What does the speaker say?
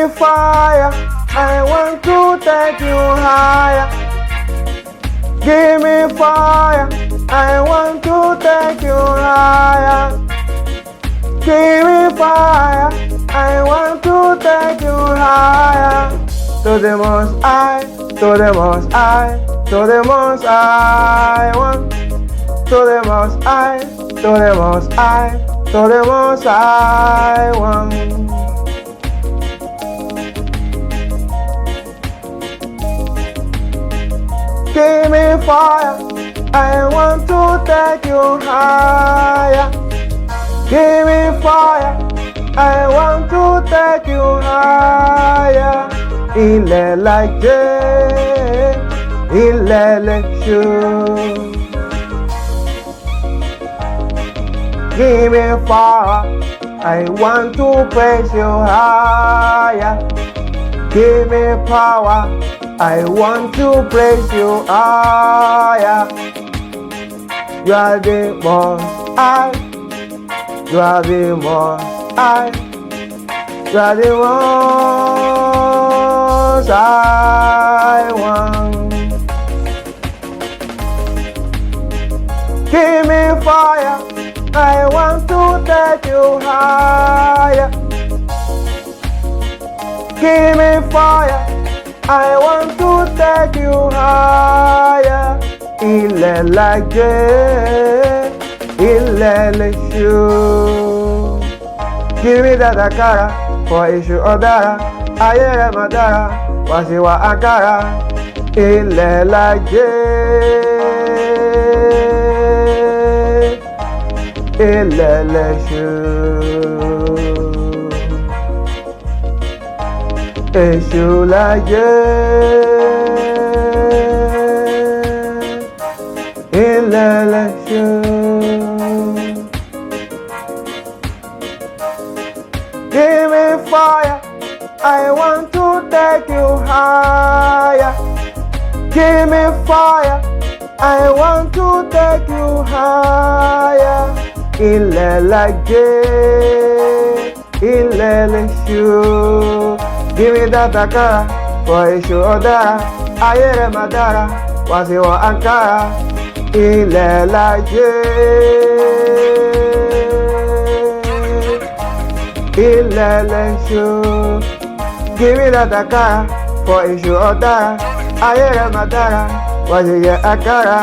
me fire, I want to take you higher. Give me fire, I want to take you higher. Give me fire, I want to take you higher. To the most high, to the most high, to the most high one. To the most high, to the most high, to the most high one. Give me fire, I want to take you higher. Give me fire, I want to take you higher. Ilẹ̀ lajẹ́, ilẹ̀ lẹ́ṣù. Give me fire, I want to praise you higher. Give me power, I want to praise you higher. You are the most high. You are the most high. You are the most high one. Give me fire, I want to take you higher. Give me fire, I want to take you higher. Ilẹ̀ lajẹ́, ilẹ̀ lẹ́ṣù. Give me that akara for iṣu ọ̀dára. Ayé rẹ̀ mà dára, wá sí wa àkàrà. Ilẹ̀ lajẹ́, ilẹ̀ lẹ́ṣù. Èṣù láyé, ilẹ̀ lẹ́ṣù. Give me fire, I want to take you higher. Give me fire, I want to take you higher. Ilẹ̀ lajẹ́, ilẹ̀ lẹ́ṣù. Give me that akara for iṣu ọ̀dára. Ayé rẹ̀ mà dára, wá sí wa àkàrà. Ilẹ̀ lajẹ́, ilẹ̀ lẹ́ṣù. Give me that akara for iṣu ọ̀dára. Ayé rẹ̀ mà dára, wá sí wa àkàrà.